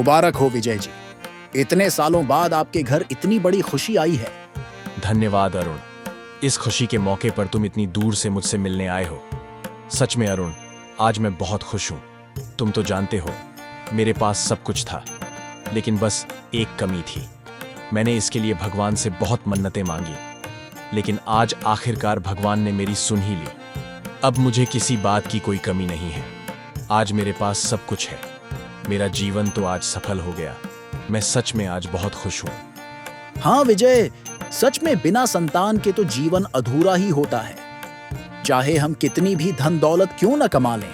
मुबारक हो विजय जी, इतने सालों बाद आपके घर इतनी बड़ी खुशी आई है। धन्यवाद अरुण, इस खुशी के मौके पर तुम इतनी दूर से मुझसे मिलने आए हो। सच में अरुण, आज मैं बहुत खुश हूं। तुम तो जानते हो मेरे पास सब कुछ था, लेकिन बस एक कमी थी। मैंने इसके लिए भगवान से बहुत मन्नतें मांगी, लेकिन आज आखिरकार भगवान ने मेरी सुन ही ली। अब मुझे किसी बात की कोई कमी नहीं है। आज मेरे पास सब कुछ है। मेरा जीवन तो आज सफल हो गया। मैं सच में आज बहुत खुश हूं। हाँ विजय, सच में बिना संतान के तो जीवन अधूरा ही होता है। चाहे हम कितनी भी धन दौलत क्यों न कमा लें,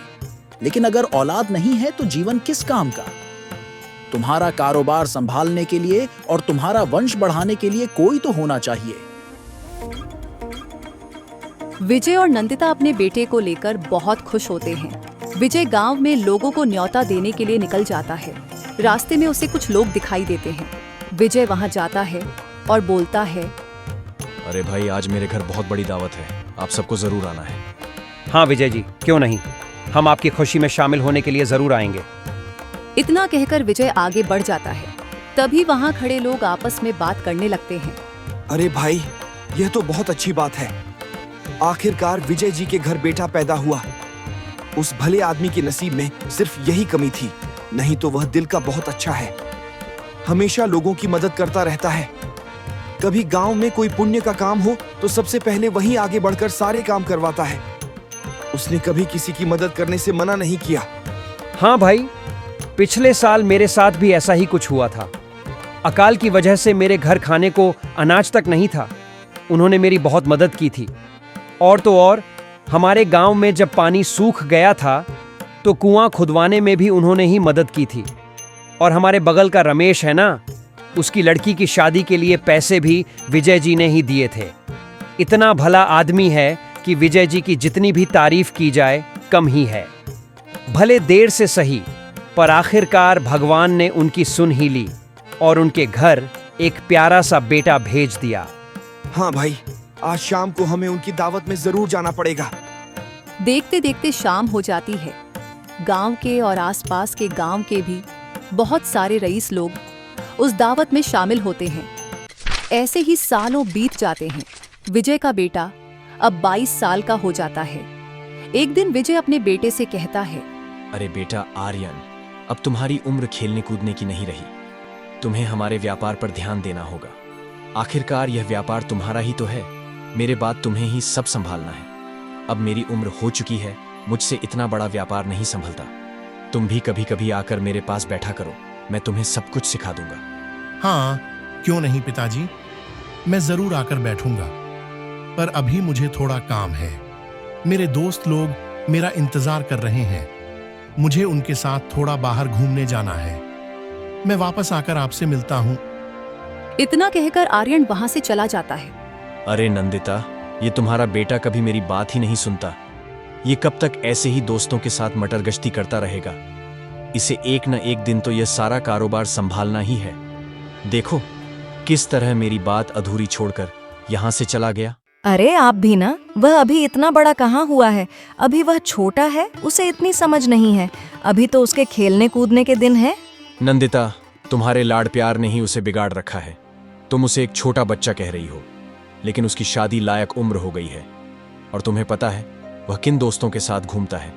लेकिन अगर औलाद नहीं है तो जीवन किस काम का। तुम्हारा कारोबार संभालने के लिए और तुम्हारा वंश बढ़ाने के लिए कोई तो होना चाहिए। विजय और नंदिता अपने बेटे को लेकर बहुत खुश होते हैं। विजय गांव में लोगों को न्योता देने के लिए निकल जाता है। रास्ते में उसे कुछ लोग दिखाई देते हैं। विजय वहां जाता है और बोलता है, अरे भाई, आज मेरे घर बहुत बड़ी दावत है, आप सबको जरूर आना है। हाँ विजय जी, क्यों नहीं, हम आपकी खुशी में शामिल होने के लिए जरूर आएंगे। इतना कहकर विजय आगे बढ़ जाता है। तभी वहां खड़े लोग आपस में बात करने लगते हैं। अरे भाई, यह तो बहुत अच्छी बात है। आखिरकार विजय जी के घर बेटा पैदा हुआ। उस भले आदमी के नसीब में सिर्फ यही कमी थी, नहीं तो वह दिल का बहुत अच्छा है। हमेशा लोगों की मदद करता रहता है। कभी गांव में कोई पुण्य का काम हो तो सबसे पहले वही आगे बढ़कर सारे काम करवाता है। उसने कभी किसी की मदद करने से मना नहीं किया। हाँ भाई, पिछले साल मेरे साथ भी ऐसा ही कुछ हुआ था। अकाल की वजह से मेरे घर खाने को अनाज तक नहीं था। उन्होंने मेरी बहुत मदद की थी। और तो और, हमारे गांव में जब पानी सूख गया था तो कुआं खुदवाने में भी उन्होंने ही मदद की थी। और हमारे बगल का रमेश है ना, उसकी लड़की की शादी के लिए पैसे भी विजय जी ने ही दिए थे। इतना भला आदमी है कि विजय जी की जितनी भी तारीफ की जाए कम ही है। भले देर से सही, पर आखिरकार भगवान ने उनकी सुन ही ली और उनके घर एक प्यारा सा बेटा भेज दिया। हाँ भाई, आज शाम को हमें उनकी दावत में जरूर जाना पड़ेगा। देखते देखते शाम हो जाती है। गांव के और आसपास के गांव के भी बहुत सारे रईस लोग उस दावत में शामिल होते हैं। ऐसे ही सालों बीत जाते हैं। विजय का बेटा अब 22 साल का हो जाता है। एक दिन विजय अपने बेटे से कहता है, अरे बेटा आर्यन, अब तुम्हारी उम्र खेलने कूदने की नहीं रही। तुम्हें हमारे व्यापार पर ध्यान देना होगा। आखिरकार यह व्यापार तुम्हारा ही तो है। मेरे बाद तुम्हें ही सब संभालना है। अब मेरी उम्र हो चुकी है, मुझसे इतना बड़ा व्यापार नहीं संभलता। तुम भी कभी कभी आकर मेरे पास बैठा करो, मैं तुम्हें सब कुछ सिखा दूंगा। हाँ, क्यों नहीं पिताजी, मैं जरूर आकर बैठूंगा, पर अभी मुझे थोड़ा काम है। मेरे दोस्त लोग मेरा इंतजार कर रहे हैं। मुझे उनके साथ थोड़ा बाहर घूमने जाना है। मैं वापस आकर आपसे मिलता हूँ। इतना कहकर आर्यन वहां से चला जाता है। अरे नंदिता, ये तुम्हारा बेटा कभी मेरी बात ही नहीं सुनता। ये कब तक ऐसे ही दोस्तों के साथ मटर गश्ती करता रहेगा? इसे एक न एक दिन तो यह सारा कारोबार संभालना ही है। देखो किस तरह मेरी बात अधूरी छोड़कर यहाँ से चला गया। अरे आप भी ना, वह अभी इतना बड़ा कहाँ हुआ है। अभी वह छोटा है, उसे इतनी समझ नहीं है। अभी तो उसके खेलने कूदने के दिन है। नंदिता, तुम्हारे लाड़ प्यार ने ही उसे बिगाड़ रखा है। तुम उसे एक छोटा बच्चा कह रही हो, लेकिन उसकी शादी लायक उम्र हो गई है। और तुम्हें पता है वह किन दोस्तों के साथ घूमता है?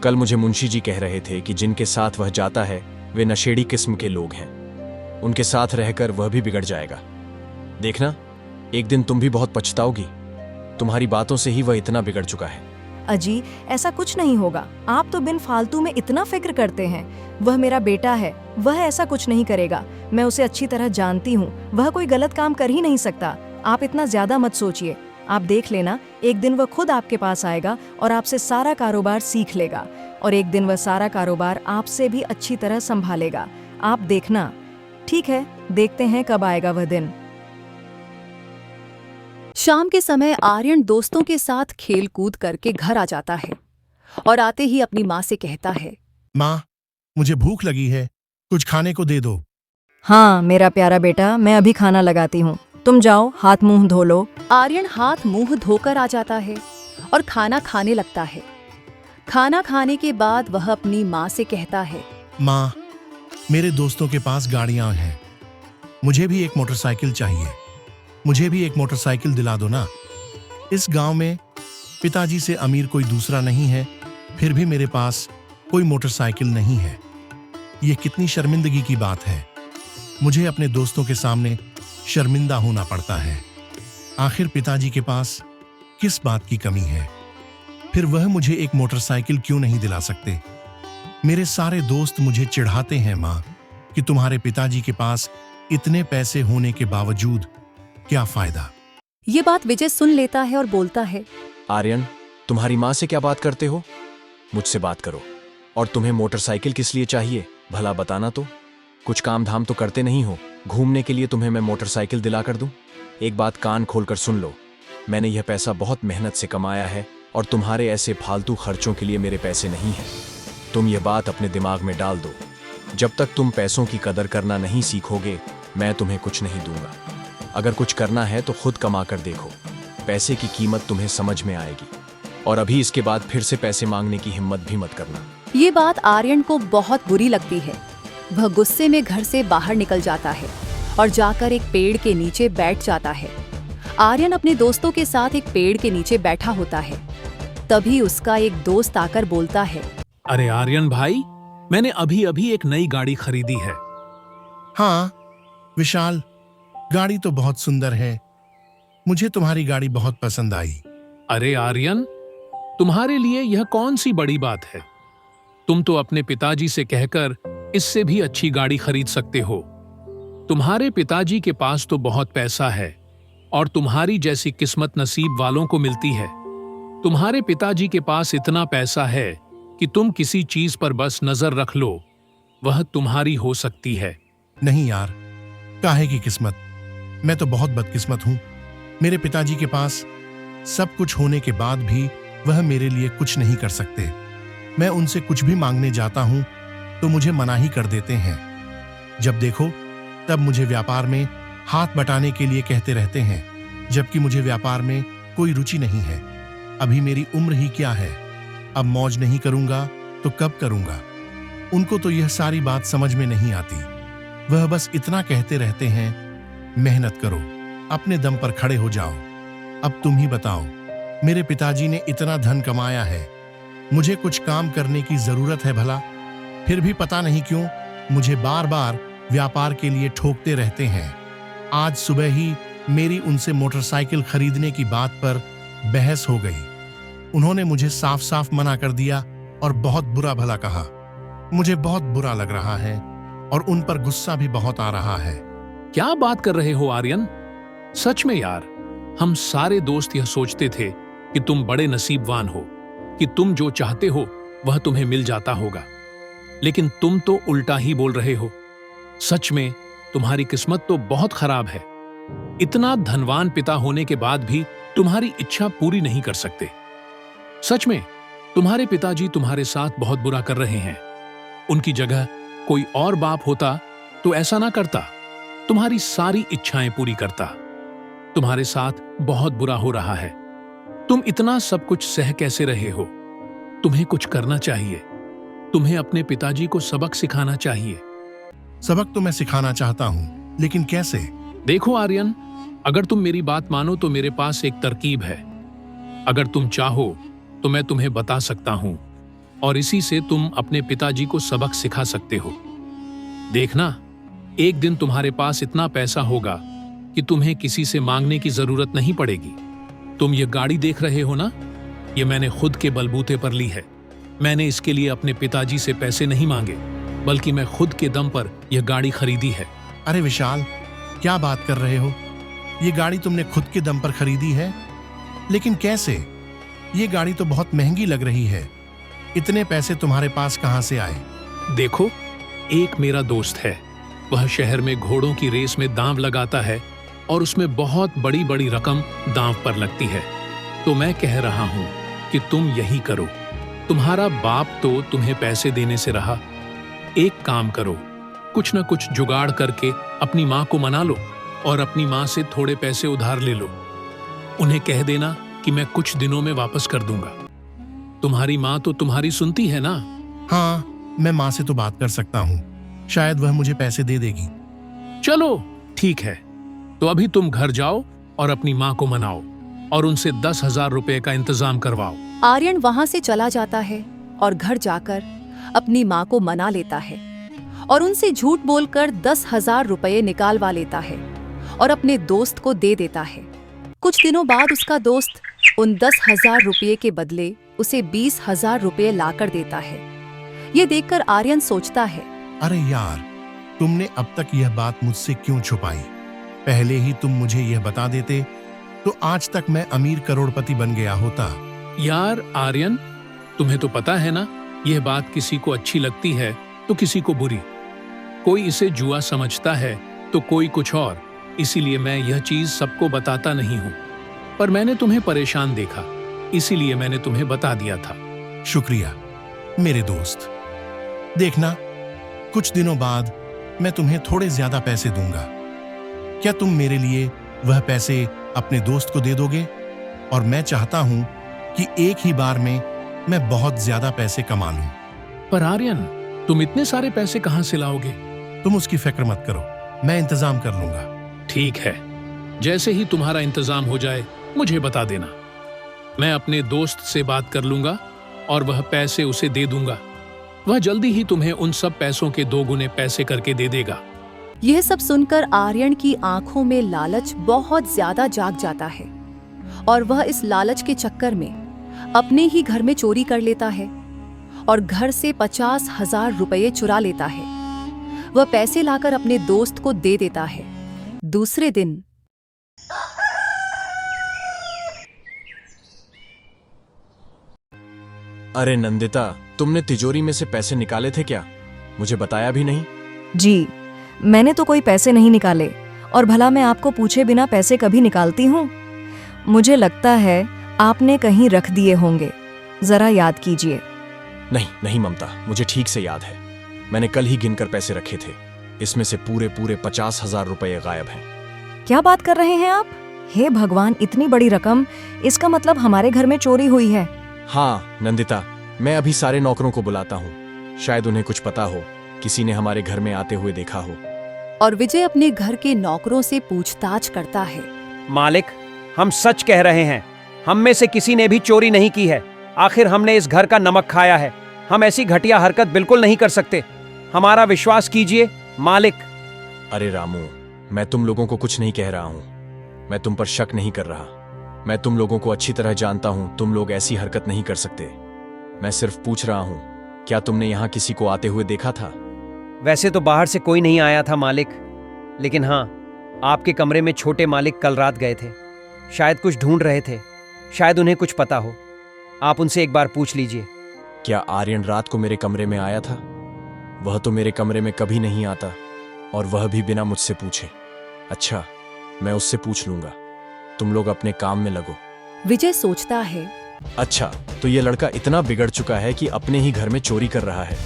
कल मुझे मुंशी जी कह रहे थे कि जिनके साथ वह जाता है वे नशेड़ी किस्म के लोग हैं। उनके साथ रहकर वह भी बिगड़ जाएगा। देखना, एक दिन तुम भी बहुत पछताओगी। तुम्हारी बातों से ही वह इतना बिगड़ चुका है। अजी, ऐसा कुछ नहीं होगा। आप तो बिन फालतू में इतना फिक्र करते हैं। वह मेरा बेटा है, वह ऐसा कुछ नहीं करेगा। मैं उसे अच्छी तरह जानती हूँ। वह कोई गलत काम कर ही नहीं सकता। आप इतना ज्यादा मत सोचिए। आप देख लेना, एक दिन वह खुद आपके पास आएगा और आपसे सारा कारोबार सीख लेगा। और एक दिन वह सारा कारोबार आपसे भी अच्छी तरह संभालेगा। आप देखना। ठीक है, देखते हैं कब आएगा वह दिन। शाम के समय आर्यन दोस्तों के साथ खेल कूद करके घर आ जाता है और आते ही अपनी माँ से कहता है, माँ, मुझे भूख लगी है, कुछ खाने को दे दो। हाँ मेरा प्यारा बेटा, मैं अभी खाना लगाती हूँ। तुम जाओ, हाथ मुंह धो लो। आर्यन हाथ मुंह धोकर आ जाता है और खाना खाने लगता है। खाना खाने के बाद वह अपनी माँ से कहता है, माँ, मेरे दोस्तों के पास गाड़ियां हैं, मुझे भी एक मोटरसाइकिल चाहिए। मुझे भी एक मोटरसाइकिल दिला दो ना। इस गांव में पिताजी से अमीर कोई दूसरा नहीं है, फिर भी मेरे पास कोई मोटरसाइकिल नहीं है। यह कितनी शर्मिंदगी की बात है। मुझे अपने दोस्तों के सामने शर्मिंदा होना पड़ता है। आखिर पिताजी के पास किस बात की कमी है? फिर वह मुझे एक मोटरसाइकिल क्यों नहीं दिला सकते? मेरे सारे दोस्त मुझे चिढ़ाते हैं माँ कि तुम्हारे पिताजी के पास इतने पैसे होने के बावजूद क्या फायदा। ये बात विजय सुन लेता है और बोलता है, आर्यन, तुम्हारी माँ से क्या बात करते हो? मुझसे बात करो। और तुम्हें मोटरसाइकिल किस लिए चाहिए भला बताना तो? कुछ काम धाम तो करते नहीं हो, घूमने के लिए तुम्हें मैं मोटरसाइकिल दिला कर दूं? एक बात कान खोलकर सुन लो, मैंने यह पैसा बहुत मेहनत से कमाया है और तुम्हारे ऐसे फालतू खर्चों के लिए मेरे पैसे नहीं हैं। तुम यह बात अपने दिमाग में डाल दो। जब तक तुम पैसों की कदर करना नहीं सीखोगे, मैं तुम्हें कुछ नहीं दूंगा। अगर कुछ करना है तो खुद कमा कर देखो, पैसे की कीमत तुम्हें समझ में आएगी। और अभी इसके बाद फिर से पैसे मांगने की हिम्मत भी मत करना। ये बात आर्यन को बहुत बुरी लगती है। वह गुस्से में घर से बाहर निकल जाता है और जाकर एक पेड़ के नीचे बैठ जाता है। आर्यन अपने दोस्तों के साथ एक पेड़ के नीचे बैठा होता है। तभी उसका एक दोस्त आकर बोलता है, अरे आर्यन भाई, मैंने अभी अभी एक नई गाड़ी खरीदी है। हाँ विशाल, गाड़ी तो बहुत सुंदर है। मुझे तुम्हारी गाड़ी बहुत पसंद आई। अरे आर्यन, तुम्हारे लिए यह कौन सी बड़ी बात है? तुम तो अपने पिताजी से कहकर इससे भी अच्छी गाड़ी खरीद सकते हो। तुम्हारे पिताजी के पास तो बहुत पैसा है और तुम्हारी जैसी किस्मत नसीब वालों को मिलती है। तुम्हारे पिताजी के पास इतना पैसा है कि तुम किसी चीज पर बस नजर रख लो, वह तुम्हारी हो सकती है। नहीं यार, काहे की किस्मत? मैं तो बहुत बदकिस्मत हूं। मेरे पिताजी के पास सब कुछ होने के बाद भी वह मेरे लिए कुछ नहीं कर सकते। मैं उनसे कुछ भी मांगने जाता हूं तो मुझे मना ही कर देते हैं। जब देखो तब मुझे व्यापार में हाथ बटाने के लिए कहते रहते हैं, जबकि मुझे व्यापार में कोई रुचि नहीं है। अभी मेरी उम्र ही क्या है? अब मौज नहीं करूंगा तो कब करूंगा? उनको तो यह सारी बात समझ में नहीं आती। वह बस इतना कहते रहते हैं, मेहनत करो, अपने दम पर खड़े हो जाओ। अब तुम ही बताओ, मेरे पिताजी ने इतना धन कमाया है, मुझे कुछ काम करने की जरूरत है भला? फिर भी पता नहीं क्यों मुझे बार बार व्यापार के लिए ठोकते रहते हैं। आज सुबह ही मेरी उनसे मोटरसाइकिल खरीदने की बात पर बहस हो गई। उन्होंने मुझे साफ साफ मना कर दिया और बहुत बुरा भला कहा। मुझे बहुत बुरा लग रहा है और उन पर गुस्सा भी बहुत आ रहा है। क्या बात कर रहे हो आर्यन? सच में यार, हम सारे दोस्त यह सोचते थे कि तुम बड़े नसीबवान हो, कि तुम जो चाहते हो वह तुम्हें मिल जाता होगा, लेकिन तुम तो उल्टा ही बोल रहे हो। सच में तुम्हारी किस्मत तो बहुत खराब है। इतना धनवान पिता होने के बाद भी तुम्हारी इच्छा पूरी नहीं कर सकते। सच में तुम्हारे पिताजी तुम्हारे साथ बहुत बुरा कर रहे हैं। उनकी जगह कोई और बाप होता तो ऐसा ना करता, तुम्हारी सारी इच्छाएं पूरी करता। तुम्हारे साथ बहुत बुरा हो रहा है। तुम इतना सब कुछ सह कैसे रहे हो? तुम्हें कुछ करना चाहिए। तुम्हें अपने पिताजी को सबक सिखाना चाहिए। सबक तो मैं सिखाना चाहता हूं, लेकिन कैसे? देखो आर्यन, अगर तुम मेरी बात मानो तो मेरे पास एक तरकीब है। अगर तुम चाहो तो मैं तुम्हें बता सकता हूं और इसी से तुम अपने पिताजी को सबक सिखा सकते हो। देखना, एक दिन तुम्हारे पास इतना पैसा होगा कि तुम्हें किसी से मांगने की जरूरत नहीं पड़ेगी। तुम ये गाड़ी देख रहे हो ना, ये मैंने खुद के बलबूते पर ली है। मैंने इसके लिए अपने पिताजी से पैसे नहीं मांगे, बल्कि मैं खुद के दम पर यह गाड़ी खरीदी है। अरे विशाल, क्या बात कर रहे हो? ये गाड़ी तुमने खुद के दम पर खरीदी है? लेकिन कैसे? ये गाड़ी तो बहुत महंगी लग रही है। इतने पैसे तुम्हारे पास कहां से आए? देखो, एक मेरा दोस्त है, वह शहर में घोड़ों की रेस में दांव लगाता है और उसमें बहुत बड़ी बड़ी रकम दांव पर लगती है। तो मैं कह रहा हूं कि तुम यही करो। तुम्हारा बाप तो तुम्हें पैसे देने से रहा। एक काम करो, कुछ न कुछ जुगाड़ करके अपनी माँ को मना लो और अपनी माँ से थोड़े पैसे उधार ले लो। उन्हें कह देना कि मैं कुछ दिनों में वापस कर दूंगा। तुम्हारी माँ तो तुम्हारी सुनती है ना? हाँ, मैं माँ से तो बात कर सकता हूँ, शायद वह मुझे पैसे दे देगी। चलो ठीक है, तो अभी तुम घर जाओ और अपनी माँ को मनाओ और उनसे 10,000 रुपए का इंतजाम करवाओ। आर्यन वहां से चला जाता है और घर जाकर अपनी माँ को मना लेता है और उनसे झूठ बोलकर 10,000 रुपये निकालवा लेता है और अपने दोस्त को दे देता है। कुछ दिनों बाद उसका दोस्त उन 10,000 रुपये के बदले उसे 20,000 रुपये लाकर देता है। ये देखकर आर्यन सोचता है, अरे यार, तुमने अब तक यह बात मुझसे क्यों छुपाई? पहले ही तुम मुझे यह बता देते तो आज तक मैं अमीर करोड़पति बन गया होता। यार आर्यन, तुम्हें तो पता है ना, यह बात किसी को अच्छी लगती है तो किसी को बुरी। कोई इसे जुआ समझता है तो कोई कुछ और। इसीलिए मैं यह चीज सबको बताता नहीं हूँ, पर मैंने तुम्हें परेशान देखा, इसीलिए मैंने तुम्हें बता दिया था। शुक्रिया मेरे दोस्त। देखना, कुछ दिनों बाद मैं तुम्हें थोड़े ज्यादा पैसे दूंगा। क्या तुम मेरे लिए वह पैसे अपने दोस्त को दे दोगे? और मैं चाहता हूं कि एक ही बार में मैं बहुत ज्यादा पैसे कमा लूं। पर आर्यन, तुम इतने सारे पैसे कहाँ से लाओगे? तुम उसकी फिक्र मत करो, मैं इंतजाम कर लूंगा। ठीक है, जैसे ही तुम्हारा इंतजाम हो जाए मुझे बता देना। मैं अपने दोस्त से बात कर लूंगा और वह पैसे उसे दे दूंगा। वह जल्दी ही तुम्हें उन सब पैसों के 2 गुने पैसे करके दे देगा। यह सब सुनकर आर्यन की आंखों में लालच बहुत ज्यादा जाग जाता है और वह इस लालच के चक्कर में अपने ही घर में चोरी कर लेता है और घर से 50,000 रुपये चुरा लेता है। वह पैसे लाकर अपने दोस्त को दे देता है। दूसरे दिन अरे नंदिता, तुमने तिजोरी में से पैसे निकाले थे क्या? मुझे बताया भी नहीं। जी, मैंने तो कोई पैसे नहीं निकाले, और भला मैं आपको पूछे बिना पैसे कभी निकालती हूँ? मुझे लगता है आपने कहीं रख दिए होंगे, जरा याद कीजिए। नहीं नहीं ममता, मुझे ठीक से याद है। मैंने कल ही गिनकर पैसे रखे थे। इसमें से पूरे 50,000 रुपये गायब हैं। क्या बात कर रहे हैं आप? हे भगवान, इतनी बड़ी रकम! इसका मतलब हमारे घर में चोरी हुई है। हाँ नंदिता, मैं अभी सारे नौकरों को बुलाता हूँ। शायद उन्हें कुछ पता हो, किसी ने हमारे घर में आते हुए देखा हो। और विजय अपने घर के नौकरों से पूछताछ करता है। मालिक, हम सच कह रहे हैं, हम में से किसी ने भी चोरी नहीं की है। आखिर हमने इस घर का नमक खाया है। हम ऐसी घटिया हरकत बिल्कुल नहीं कर सकते। हमारा विश्वास कीजिए मालिक। अरे रामू, मैं तुम लोगों को कुछ नहीं कह रहा हूँ। मैं तुम पर शक नहीं कर रहा। मैं तुम लोगों को अच्छी तरह जानता हूँ। तुम लोग ऐसी हरकत नहीं कर सकते। मैं सिर्फ पूछ रहा हूँ, क्या तुमने यहाँ किसी को आते हुए देखा था? वैसे तो बाहर से कोई नहीं आया था मालिक, लेकिन हाँ, आपके कमरे में छोटे मालिक कल रात गए थे। शायद कुछ ढूंढ रहे थे। शायद उन्हें कुछ पता हो। आप उनसे एक बार पूछ लीजिए। क्या आर्यन रात को मेरे कमरे में आया था? वह तो मेरे कमरे में कभी नहीं आता, और वह भी बिना मुझसे पूछे। अच्छा, मैं उससे पूछ लूंगा। तुम लोग अपने काम में लगो। विजय सोचता है, अच्छा, तो ये लड़का इतना बिगड़ चुका है कि अपने ही घर में चोरी कर रहा है।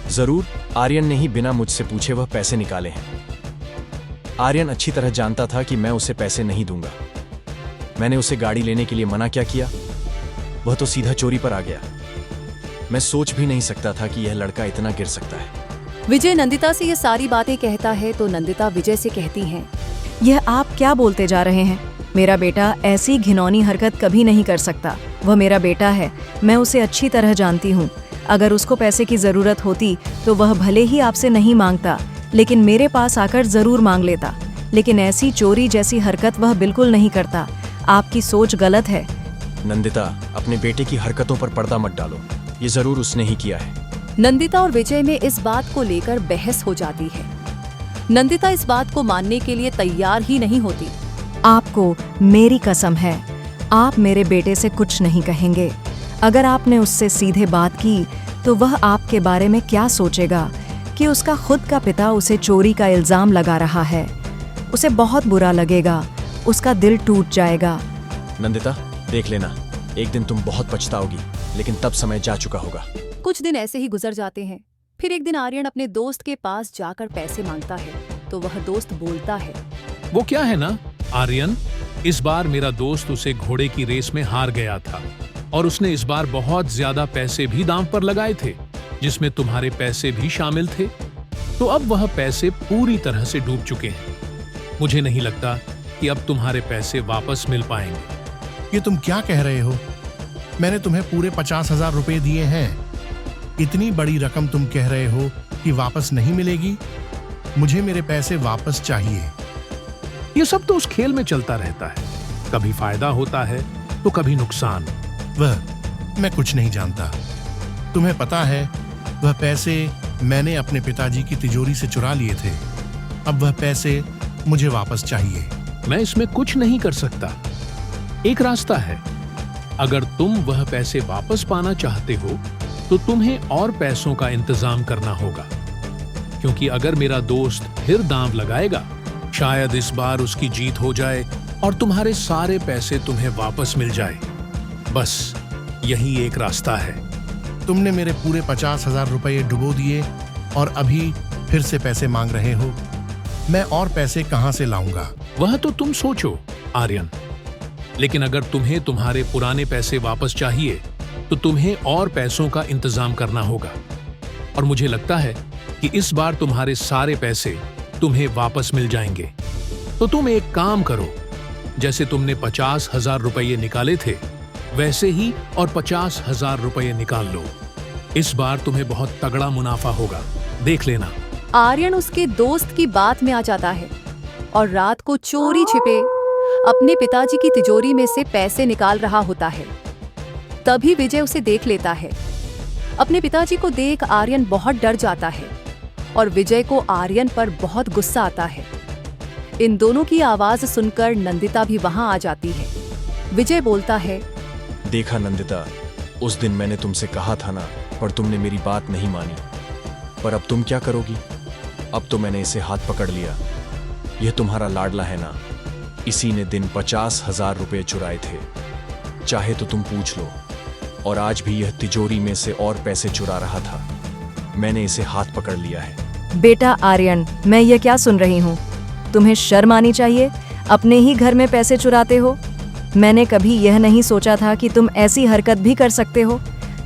जरूर आर्यन ने ही बिना मुझसे पूछे वह पैसे निकाले हैं। आर्यन अच्छी तरह जानता था कि मैं उसे पैसे नहीं दूंगा। मैंने उसे गाड़ी लेने के लिए मना क्या किया? वह तो सीधा चोरी पर आ गया। मैं सोच भी नहीं सकता था कि यह लड़का इतना गिर सकता है। विजय नंदिता से ये सारी बातें कहता है तो नंदिता विजय से कहती हैं, यह आप क्या बोलते जा रहे हैं? मेरा बेटा ऐसी घिनौनी हरकत कभी नहीं कर सकता। वह मेरा बेटा है, मैं उसे अच्छी तरह जानती हूँ। अगर उसको पैसे की जरूरत होती तो वह भले ही आपसे नहीं मांगता, लेकिन मेरे पास आकर जरूर मांग लेता। लेकिन ऐसी चोरी जैसी हरकत वह बिल्कुल नहीं करता। आपकी सोच गलत है। नंदिता, अपने बेटे की हरकतों पर पर्दा मत डालो। ये जरूर उसने ही किया है। नंदिता और विजय में इस बात को लेकर बहस हो जाती है। नंदिता इस बात को मानने के लिए तैयार ही नहीं होती। आपको मेरी कसम है, आप मेरे बेटे से कुछ नहीं कहेंगे। अगर आपने उससे सीधे बात की तो वह आपके बारे में क्या सोचेगा कि उसका खुद का पिता उसे चोरी का इल्जाम लगा रहा है। उसे बहुत बुरा लगेगा, उसका दिल टूट जाएगा। नंदिता, देख लेना, एक दिन तुम बहुत पछताओगी, लेकिन तब समय जा चुका होगा। कुछ दिन ऐसे ही गुजर जाते हैं। फिर एक दिन आर्यन अपने दोस्त के पास जाकर पैसे मांगता है तो वह दोस्त बोलता है, वो क्या है ना आर्यन, इस बार मेरा दोस्त उसे घोड़े की रेस में हार गया था और उसने इस बार बहुत ज्यादा पैसे भी दांव पर लगाए थे, जिसमें तुम्हारे पैसे भी शामिल थे। तो अब वह पैसे पूरी तरह से डूब चुके हैं। मुझे नहीं लगता कि अब तुम्हारे पैसे वापस मिल पाएंगे। ये तुम क्या कह रहे हो? मैंने तुम्हें पूरे 50,000 रुपए दिए हैं। इतनी बड़ी रकम तुम कह रहे हो कि वापस नहीं मिलेगी? मुझे मेरे पैसे वापस चाहिए। ये सब तो उस खेल में चलता रहता है, कभी फायदा होता है तो कभी नुकसान। वह मैं कुछ नहीं जानता। तुम्हें पता है, वह पैसे मैंने अपने पिताजी की तिजोरी से चुरा लिए थे। अब वह पैसे मुझे वापस चाहिए। मैं इसमें कुछ नहीं कर सकता। एक रास्ता है, अगर तुम वह पैसे वापस पाना चाहते हो तो तुम्हें और पैसों का इंतजाम करना होगा, क्योंकि अगर मेरा दोस्त फिर दांव लगाएगा, शायद इस बार उसकी जीत हो जाए और तुम्हारे सारे पैसे तुम्हें वापस मिल जाए। बस यही एक रास्ता है। तुमने मेरे पूरे 50,000 रुपये डुबो दिए और अभी फिर से पैसे मांग रहे हो। मैं और पैसे कहां से लाऊंगा? वह तो तुम सोचो आर्यन, लेकिन अगर तुम्हें तुम्हारे पुराने पैसे वापस चाहिए तो तुम्हें और पैसों का इंतजाम करना होगा, और मुझे लगता है कि इस बार तुम्हारे सारे पैसे तुम्हें वापस मिल जाएंगे। तो तुम एक काम करो, जैसे तुमने 50,000 रुपये निकाले थे वैसे ही और 50,000 रुपये निकाल लो। इस बार तुम्हें बहुत तगड़ा मुनाफा होगा, देख लेना। आर्यन उसके दोस्त की बात में आ जाता है और रात को चोरी छिपे अपने पिताजी की तिजोरी में से पैसे निकाल रहा होता है। तभी विजय उसे देख लेता है। अपने पिताजी को देख आर्यन बहुत डर जाता है और विजय को आर्यन पर बहुत गुस्सा आता है। इन दोनों की आवाज सुनकर नंदिता भी वहां आ जाती है। विजय बोलता है, देखा नंदिता, उस दिन मैंने तुमसे कहा था ना, पर तुमने मेरी बात नहीं मानी। पर अब तुम क्या करोगी? अब तो मैंने इसे हाथ पकड़ लिया। यह तुम्हारा लाडला है ना, इसी ने दिन 50,000 रुपये चुराए थे। चाहे तो तुम पूछ लो। और आज भी यह तिजोरी में से और पैसे चुरा रहा था। मैंने इसे हाथ पकड़ लिया है। बेटा आर्यन, मैं ये क्या सुन रही हूँ? तुम्हें शर्म आनी चाहिए, अपने ही घर में पैसे चुराते हो। मैंने कभी यह नहीं सोचा था कि तुम ऐसी हरकत भी कर सकते हो।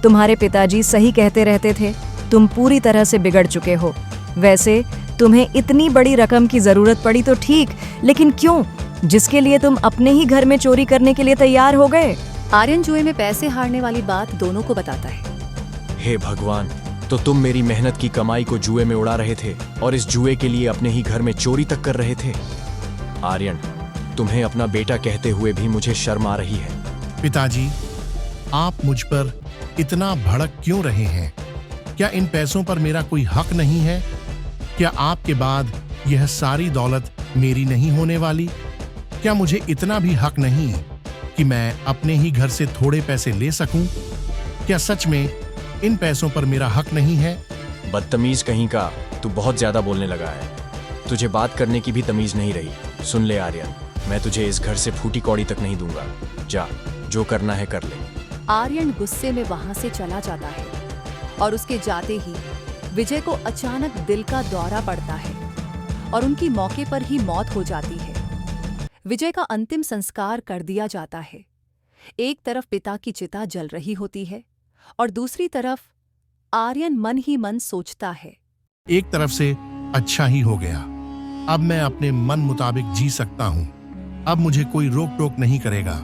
तुम्हारे पिताजी सही कहते रहते थे, तुम पूरी तरह से बिगड़ चुके हो। वैसे तुम्हें इतनी बड़ी रकम की जरूरत पड़ी तो ठीक, लेकिन क्यों? जिसके लिए तुम अपने ही घर में चोरी करने के लिए तैयार हो गए। आर्यन जुए में पैसे हारने वाली बात दोनों को बताता है। हे भगवान, तो तुम मेरी मेहनत की कमाई को जुए में उड़ा रहे थे और इस जुए के लिए अपने ही घर में चोरी तक कर रहे थे। आर्यन, तुम्हें अपना बेटा कहते हुए भी मुझे शर्म आ रही है। पिताजी, आप मुझ पर इतना भड़क क्यों रहे हैं? क्या इन पैसों पर मेरा कोई हक नहीं है? क्या आपके बाद यह सारी दौलत मेरी नहीं होने वाली? क्या मुझे इतना भी हक नहीं कि मैं अपने ही घर से थोड़े पैसे ले सकूं? क्या सच में इन पैसों पर मेरा हक नहीं है? बदतमीज कहीं का, तू बहुत ज्यादा बोलने लगा है। तुझे बात करने की भी तमीज नहीं रही। सुन ले आर्यन, मैं तुझे इस घर से फूटी कौड़ी तक नहीं दूंगा। जा, जो करना है कर ले। आर्यन गुस्से में वहां से चला जाता है और उसके जाते ही विजय को अचानक दिल का दौरा पड़ता है और उनकी मौके पर ही मौत हो जाती है। विजय का अंतिम संस्कार कर दिया जाता है। एक तरफ पिता की चिता जल रही होती है और दूसरी तरफ आर्यन मन ही मन सोचता है, एक तरफ से अच्छा ही हो गया। अब मैं अपने मन मुताबिक जी सकता हूं। अब मुझे कोई रोक टोक नहीं करेगा।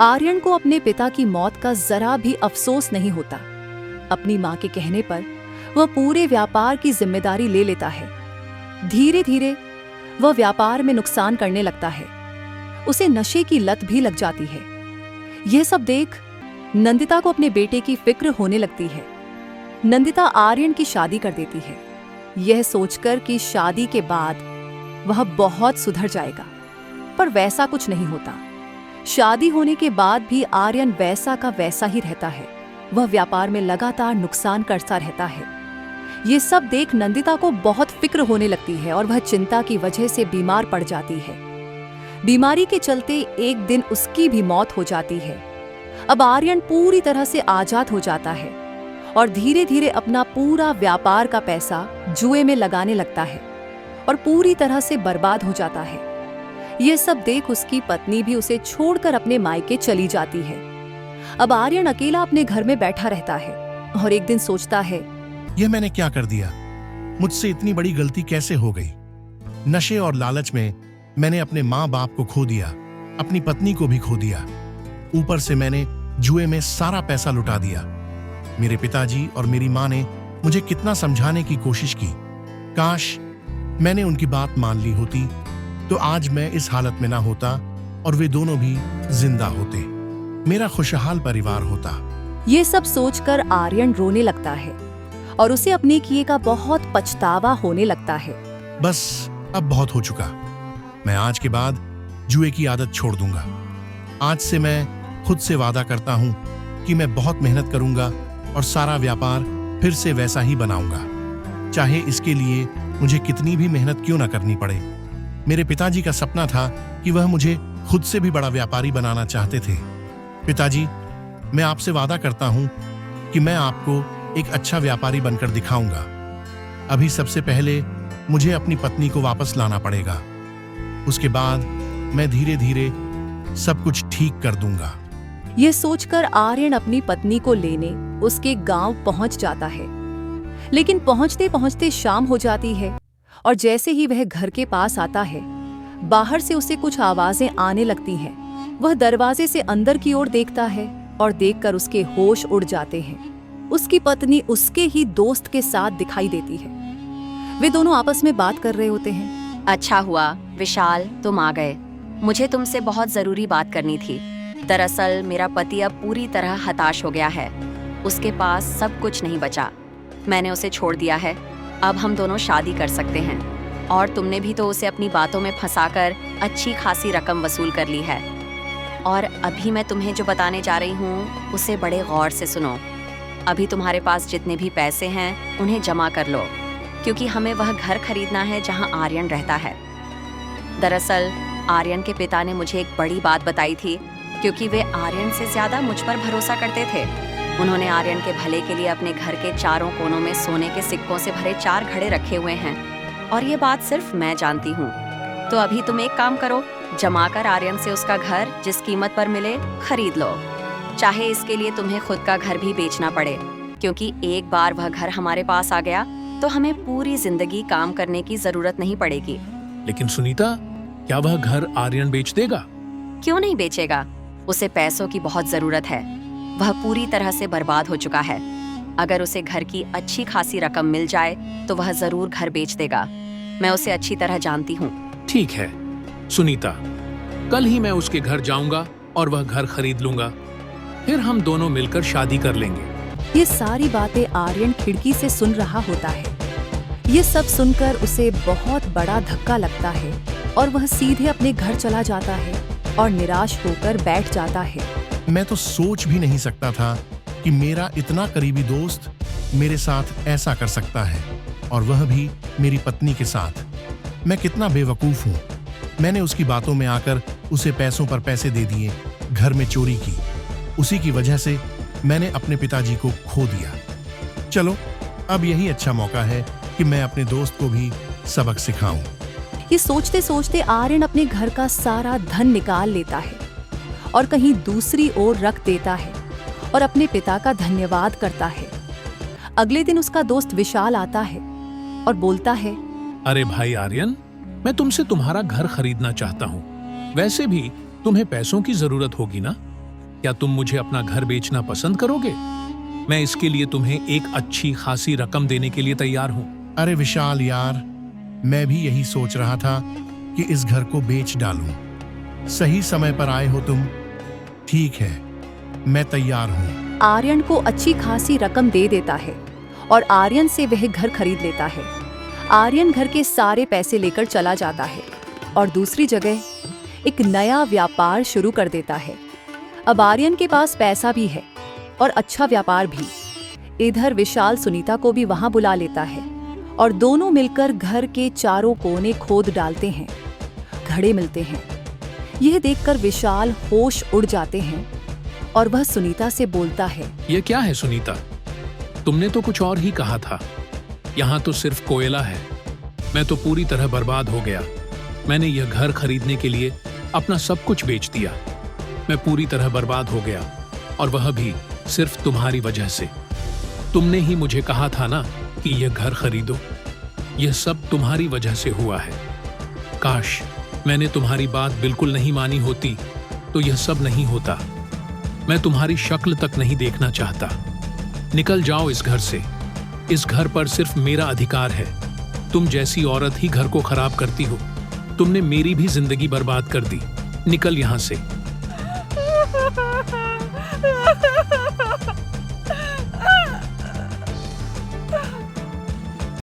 आर्यन को अपने पिता की मौत का जरा भी अफसोस नहीं होता। अपनी मां के कहने पर वह पूरे व्यापार की जिम्मेदारी ले लेता है। धीरे धीरे वह व्यापार में नुकसान करने लगता है। उसे नशे की लत भी लग जाती है। यह सब देख नंदिता को अपने बेटे की फिक्र होने लगती है। नंदिता आर्यन की शादी कर देती है, यह सोचकर कि शादी के बाद वह बहुत सुधर जाएगा। पर वैसा कुछ नहीं होता। शादी होने के बाद भी आर्यन वैसा का वैसा ही रहता है। वह व्यापार में लगातार नुकसान करता रहता है। ये सब देख नंदिता को बहुत फिक्र होने लगती है और वह चिंता की वजह से बीमार पड़ जाती है। बीमारी के चलते एक दिन उसकी भी मौत हो जाती है। अब आर्यन पूरी तरह से आजाद हो जाता है और धीरे धीरे अपना पूरा व्यापार का पैसा जुए में लगाने लगता है और पूरी तरह से बर्बाद हो जाता है। ये सब देख उसकी पत्नी भी उसे छोड़कर अपने मायके चली जाती है। अब आर्यन अकेला अपने घर में बैठा रहता है और एक दिन सोचता है, यह मैंने क्या कर दिया? मुझसे इतनी बड़ी गलती कैसे हो गई? नशे और लालच में मैंने अपने माँ बाप को खो दिया, अपनी पत्नी को भी खो दिया। ऊपर से मैंने जुए में सारा पैसा लुटा दिया। मेरे पिताजी और मेरी माँ ने मुझे कितना समझाने की कोशिश की। काश मैंने उनकी बात मान ली होती तो आज मैं इस हालत में ना होता और वे दोनों भी जिंदा होते। मेरा खुशहाल परिवार होता। ये सब सोचकर आर्यन रोने लगता है और उसे अपने किए का बहुत पछतावा होने लगता है। बस अब बहुत हो चुका। मैं आज के बाद जुए की आदत छोड़ दूंगा। आज से मैं खुद से वादा करता हूं कि मैं बहुत मेहनत करूंगा और सारा व्यापार फिर से वैसा ही बनाऊंगा, चाहे इसके लिए मुझे कितनी भी मेहनत क्यों ना करनी पड़े। मेरे पिताजी का सपना था कि वह मुझे खुद से भी बड़ा व्यापारी बनाना चाहते थे। पिताजी, मैं आपसे वादा करता हूं कि मैं आपको एक अच्छा व्यापारी बनकर दिखाऊंगा। अभी सबसे पहले मुझे अपनी पत्नी को वापस लाना पड़ेगा। उसके बाद मैं धीरे धीरे सब कुछ ठीक कर दूंगा। ये सोचकर आर्यन अपनी पत्नी को लेने उसके गांव पहुंच जाता है, लेकिन पहुंचते पहुंचते शाम हो जाती है और जैसे ही वह घर के पास आता है, बाहर से उसे कुछ आवाजें आने लगती हैं। वह दरवाजे से अंदर की ओर देखता है और देखकर उसके होश उड़ जाते हैं। उसकी पत्नी उसके ही दोस्त के साथ दिखाई देती है। वे दोनों आपस में बात कर रहे होते हैं। अच्छा हुआ विशाल, तुम आ गए। मुझे तुमसे बहुत जरूरी बात करनी थी। दरअसल मेरा पति अब पूरी तरह हताश हो गया है। उसके पास सब कुछ नहीं बचा। मैंने उसे छोड़ दिया है। अब हम दोनों शादी कर सकते हैं और तुमने भी तो उसे अपनी बातों में फंसाकर अच्छी खासी रकम वसूल कर ली है। और अभी मैं तुम्हें जो बताने जा रही हूँ उसे बड़े गौर से सुनो। अभी तुम्हारे पास जितने भी पैसे हैं उन्हें जमा कर लो, क्योंकि हमें वह घर खरीदना है जहाँ आर्यन रहता है। दरअसल आर्यन के पिता ने मुझे एक बड़ी बात बताई थी, क्योंकि वे आर्यन से ज्यादा मुझ पर भरोसा करते थे। उन्होंने आर्यन के भले के लिए अपने घर के चारों कोनों में सोने के सिक्कों से भरे 4 घड़े रखे हुए हैं, और ये बात सिर्फ मैं जानती हूँ। तो अभी तुम एक काम करो, जमा कर आर्यन से उसका घर जिस कीमत पर मिले खरीद लो। चाहे इसके लिए तुम्हें खुद का घर भी बेचना पड़े, क्योंकि एक बार वह घर हमारे पास आ गया तो हमें पूरी जिंदगी काम करने की जरूरत नहीं पड़ेगी। लेकिन सुनीता, क्या वह घर आर्यन बेच देगा? क्यों नहीं बेचेगा? उसे पैसों की बहुत जरूरत है। वह पूरी तरह से बर्बाद हो चुका है। अगर उसे घर की अच्छी खासी रकम मिल जाए तो वह जरूर घर बेच देगा। मैं उसे अच्छी तरह जानती हूँ। ठीक है सुनीता, कल ही मैं उसके घर जाऊंगा और वह घर खरीद लूंगा। फिर हम दोनों मिलकर शादी कर लेंगे। ये सारी बातें आर्यन खिड़की से सुन रहा होता है। ये सब सुनकर उसे बहुत बड़ा धक्का लगता है और वह सीधे अपने घर चला जाता है और निराश होकर बैठ जाता है। मैं तो सोच भी नहीं सकता था कि मेरा इतना करीबी दोस्त मेरे साथ ऐसा कर सकता है, और वह भी मेरी पत्नी के साथ। मैं कितना बेवकूफ हूँ। मैंने उसकी बातों में आकर उसे पैसों पर पैसे दे दिए, घर में चोरी की। उसी की वजह से मैंने अपने पिताजी को खो दिया। चलो, अब यही अच्छा मौका है कि मैं अपने दोस्त को भी सबक सिखाऊं। ये सोचते सोचते आर्यन अपने घर का सारा धन निकाल लेता है और कहीं दूसरी ओर रख देता है और अपने पिता का धन्यवाद करता है। अगले दिन उसका दोस्त विशाल आता है और बोलता है, अरे भाई आर्यन, मैं तुमसे तुम्हारा घर खरीदना चाहता हूँ। वैसे भी तुम्हें पैसों की जरूरत होगी ना? क्या तुम मुझे अपना घर बेचना पसंद करोगे? मैं इसके लिए तुम्हें एक अच्छी खासी रकम देने के लिए तैयार हूँ। अरे विशाल यार, मैं भी यही सोच रहा था कि इस घर को बेच डालूं। सही समय पर आए हो तुम। ठीक है, मैं तैयार हूँ। आर्यन को अच्छी खासी रकम दे देता है और आर्यन से वह घर खरीद लेता है। आर्यन घर के सारे पैसे लेकर चला जाता है और दूसरी जगह एक नया व्यापार शुरू कर देता है। अब आर्यन के पास पैसा भी है और अच्छा व्यापार भी। इधर विशाल सुनीता को भी वहां बुला लेता है और दोनों मिलकर घर के चारों कोने खोद डालते हैं। घड़े मिलते हैं। यह देखकर विशाल होश उड़ जाते हैं और वह सुनीता से बोलता है, ये क्या है सुनीता? तुमने तो कुछ और ही कहा था। यहाँ तो सिर्फ कोयला है। मैं तो पूरी तरह बर्बाद हो गया। मैंने यह घर खरीदने के लिए अपना सब कुछ बेच दिया। मैं पूरी तरह बर्बाद हो गया, और वह भी सिर्फ तुम्हारी वजह से। तुमने ही मुझे कहा था ना कि यह घर खरीदो। यह सब तुम्हारी वजह से हुआ है। काश मैंने तुम्हारी बात बिल्कुल नहीं मानी होती तो यह सब नहीं होता। मैं तुम्हारी शक्ल तक नहीं देखना चाहता। निकल जाओ इस घर से। इस घर पर सिर्फ मेरा अधिकार है। तुम जैसी औरत ही घर को खराब करती हो। तुमने मेरी भी जिंदगी बर्बाद कर दी। निकल यहां से।